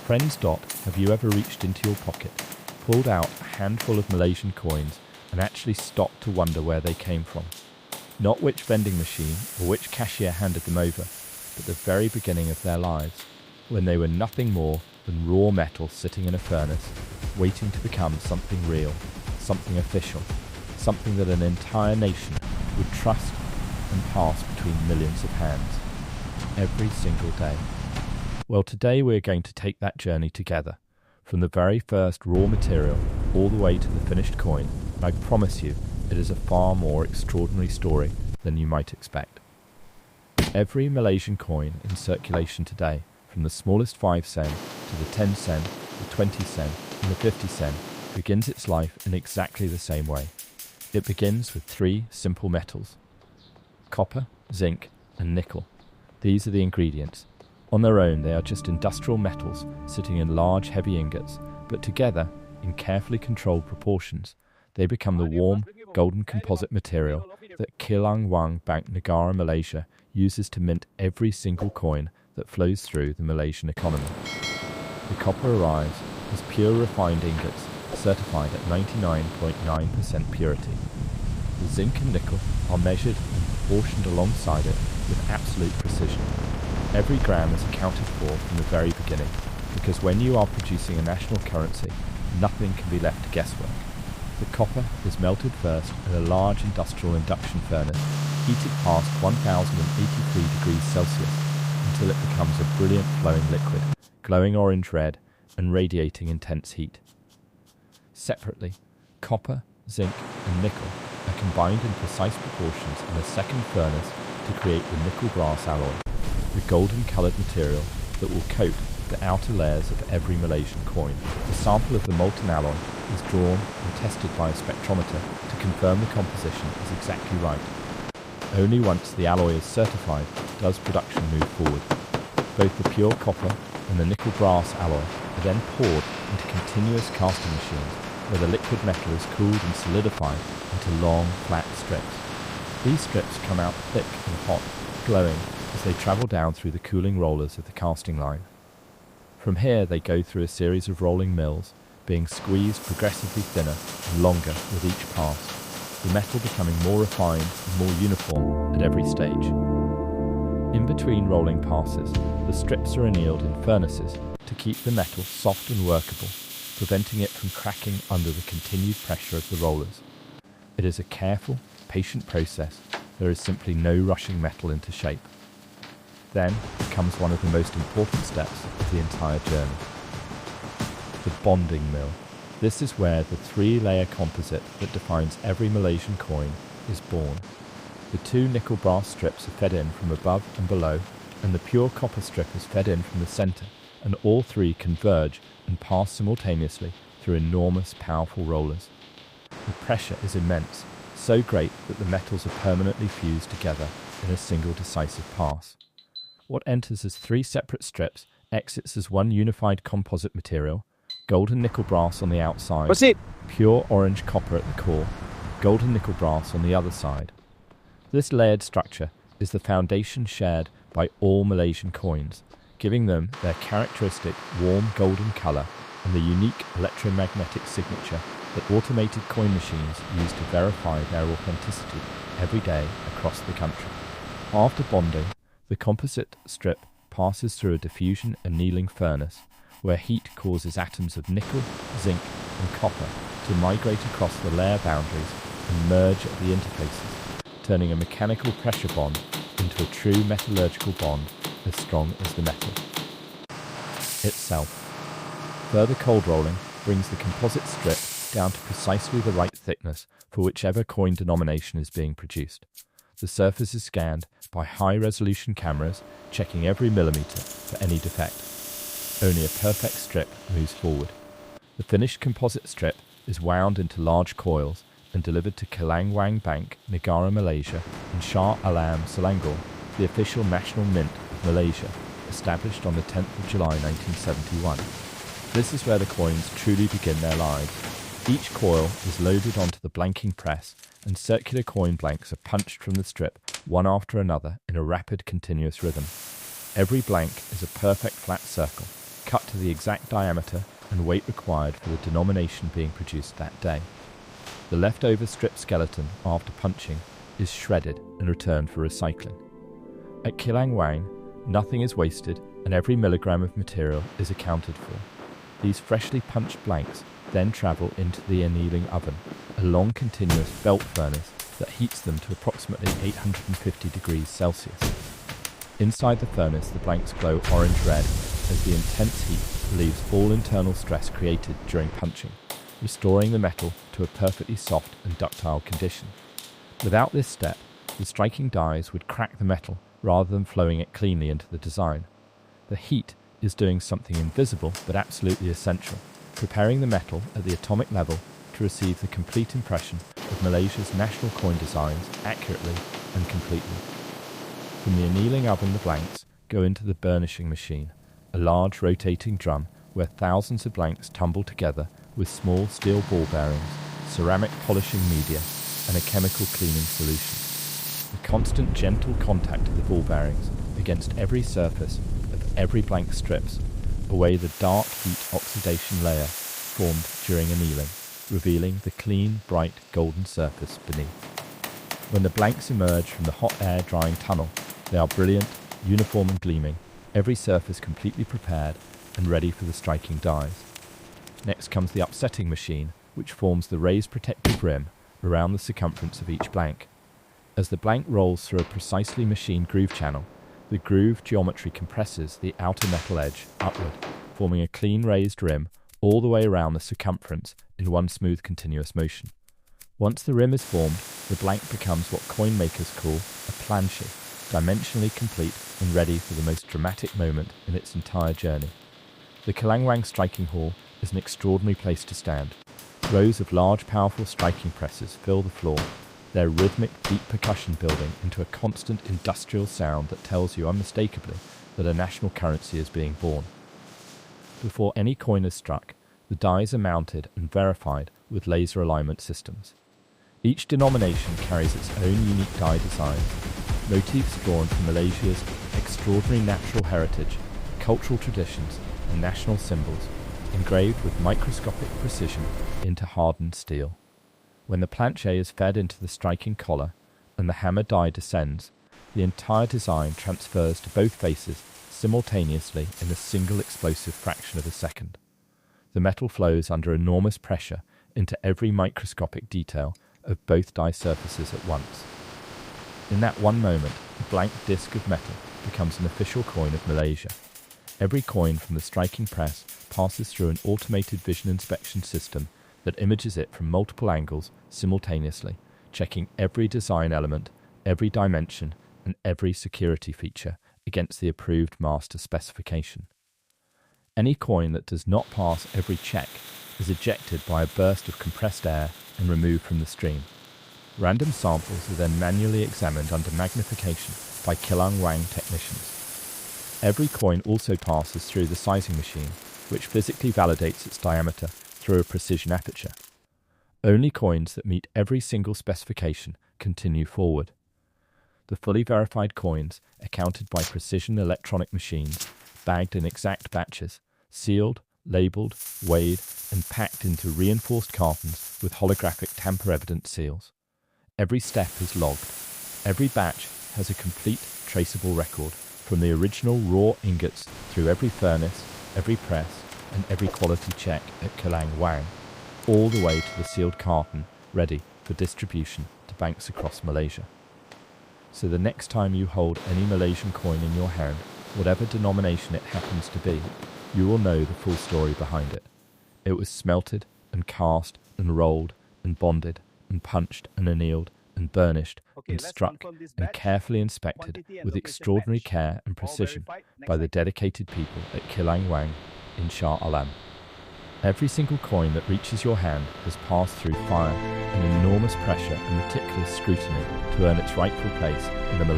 Friends Dot, have you ever reached into your pocket, pulled out a handful of Malaysian coins and actually stopped to wonder where they came from? Not which vending machine or which cashier handed them over, but the very beginning of their lives, when they were nothing more than raw metal sitting in a furnace, waiting to become something real, something official, something that an entire nation would trust and pass between millions of hands, every single day. Well, today we're going to take that journey together, from the very first raw material all the way to the finished coin, and I promise you, it is a far more extraordinary story than you might expect. Every Malaysian coin in circulation today, from the smallest 5 cent to the 10 cent, the 20 cent and the 50 cent, begins its life in exactly the same way. It begins with 3 simple metals: copper, zinc and nickel. These are the ingredients. On their own, they are just industrial metals sitting in large, heavy ingots, but together, in carefully controlled proportions, they become the warm, golden composite material that Kilang Wang Bank Negara Malaysia uses to mint every single coin that flows through the Malaysian economy. The copper arrives as pure refined ingots, certified at 99.9% purity. The zinc and nickel are measured and proportioned alongside it with absolute precision. Every gram is accounted for from the very beginning, because when you are producing a national currency, nothing can be left to guesswork. The copper is melted first in a large industrial induction furnace, heated past 1083 degrees Celsius, until it becomes a brilliant flowing liquid, glowing orange-red and radiating intense heat. Separately, copper, zinc and nickel are combined in precise proportions in a second furnace to create the nickel-brass alloy, the golden-coloured material that will coat the outer layers of every Malaysian coin. A sample of the molten alloy is drawn and tested by a spectrometer to confirm the composition is exactly right. Only once the alloy is certified does production move forward. Both the pure copper and the nickel-brass alloy are then poured into continuous casting machines where the liquid metal is cooled and solidified into long, flat strips. These strips come out thick and hot, glowing as they travel down through the cooling rollers of the casting line. From here they go through a series of rolling mills, being squeezed progressively thinner and longer with each pass, the metal becoming more refined and more uniform at every stage. In between rolling passes, the strips are annealed in furnaces to keep the metal soft and workable, preventing it from cracking under the continued pressure of the rollers. It is a careful, patient process. There is simply no rushing metal into shape. Then comes one of the most important steps of the entire journey: the bonding mill. This is where the 3-layer composite that defines every Malaysian coin is born. The 2 nickel-brass strips are fed in from above and below, and the pure copper strip is fed in from the centre, and all 3 converge and pass simultaneously through enormous, powerful rollers. The pressure is immense, so great that the metals are permanently fused together in a single decisive pass. What enters as 3 separate strips exits as one unified composite material, golden nickel brass on the outside, pure orange copper at the core, golden nickel brass on the other side. This layered structure is the foundation shared by all Malaysian coins, giving them their characteristic warm golden colour and the unique electromagnetic signature that automated coin machines use to verify their authenticity every day across the country. After bonding, the composite strip passes through a diffusion annealing furnace, where heat causes atoms of nickel, zinc and copper to migrate across the layer boundaries and merge at the interfaces, turning a mechanical pressure bond into a true metallurgical bond as strong as the metal itself. Further cold rolling brings the composite strip down to precisely the right thickness for whichever coin denomination is being produced. The surface is scanned by high-resolution cameras, checking every millimetre for any defect. Only a perfect strip moves forward. The finished composite strip is wound into large coils and delivered to Kilang Wang Bank, Negara Malaysia, and Shah Alam Selangor, the official national mint of Malaysia, established on the 10th of July 1971. This is where the coins truly begin their lives. Each coil is loaded onto the blanking press, and circular coin blanks are punched from the strip, one after another, in a rapid, continuous rhythm. Every blank is a perfect flat circle, cut to the exact diameter and weight required for the denomination being produced that day. The leftover strip skeleton, after punching, is shredded and returned for recycling. At Kilang Wang, nothing is wasted and every milligram of material is accounted for. These freshly punched blanks then travel into the annealing oven, a long continuous belt furnace that heats them to approximately 850 degrees Celsius. Inside the furnace, the blanks glow orange-red as the intense heat relieves all internal stress created during punching, restoring the metal to a perfectly soft and ductile condition. Without this step, the striking dies would crack the metal rather than flowing it cleanly into the design. The heat is doing something invisible but absolutely essential, preparing the metal at the atomic level to receive the complete impression of Malaysia's national coin designs accurately and completely. From the annealing oven, the blanks go into the burnishing machine, a large rotating drum where thousands of blanks tumble together with small steel ball bearings, ceramic polishing media, and a chemical cleaning solution. The constant gentle contact of the ball bearings against every surface of every blank strips away the dark heat oxidation layer formed during annealing, revealing the clean, bright golden surface beneath. When the blanks emerge from the hot air drying tunnel, they are brilliant, uniform and gleaming, every surface completely prepared and ready for the striking dies. Next comes the upsetting machine, which forms the raised protective rim around the circumference of each blank. As the blank rolls through a precisely machined groove channel, the groove geometry compresses the outer metal edge upward, forming a clean raised rim all the way around the circumference in one smooth continuous motion. Once the rim is formed, the blank becomes what coin makers call a planche, dimensionally complete and ready for the most dramatic moment in its entire journey. The Kilang Wang striking hall is an extraordinary place to stand. Rows of large, powerful striking presses fill the floor, their rhythmic, deep percussion building into a constant industrial sound that tells you unmistakably that a national currency is being born. Before any coin is struck, the dies are mounted and verified with laser alignment systems. Each denomination carries its own unique die design, motifs drawn from Malaysia's extraordinary natural heritage, cultural traditions, and national symbols, engraved with microscopic precision into hardened steel. When the planche is fed into the striking collar and the hammer die descends, the entire design transfers to both faces simultaneously in a single explosive fraction of a second. The metal flows under enormous pressure into every microscopic detail of both die surfaces at once. In that one moment, the blank disc of metal becomes an official coin of Malaysia. Every coin from the striking press passes through an automated vision inspection system that images it from multiple angles simultaneously, checking every design element, every dimension, and every security feature against the approved master specification. Any coin that does not pass every check is ejected by a burst of compressed air and removed from the stream. Random samples are then manually examined under magnification by Kilang Wang technicians. Every coin also passes through the sizing machine, which physically validates its diameter through a precision aperture. Only coins that meet every single specification continue forward. The fully verified coins are counted by precision electronic machines, bagged in exact batches, sealed, labelled, weighed, and packed into reinforced cartons with holographic tamper-evident seals. Every step is logged. Every batch has a complete, traceable record, from the original raw ingots through every furnace, every press, and every quality check at Kilang Wang, all the way to the sealed carton ready for distribution to banks across Malaysia. So the next time you hold any Malaysian coin in your hand, whatever denomination it happens to be, you will know the full story behind it. It was smelted and cast and rolled and bonded and punched and annealed and burnished and struck and carefully inspected with extraordinary care and precision by the dedicated people at Kilang Wang in Shah Alam. Every single coin that reaches your hand has passed through fire and enormous pressure and meticulous scrutiny to earn its rightful place in the Malaysian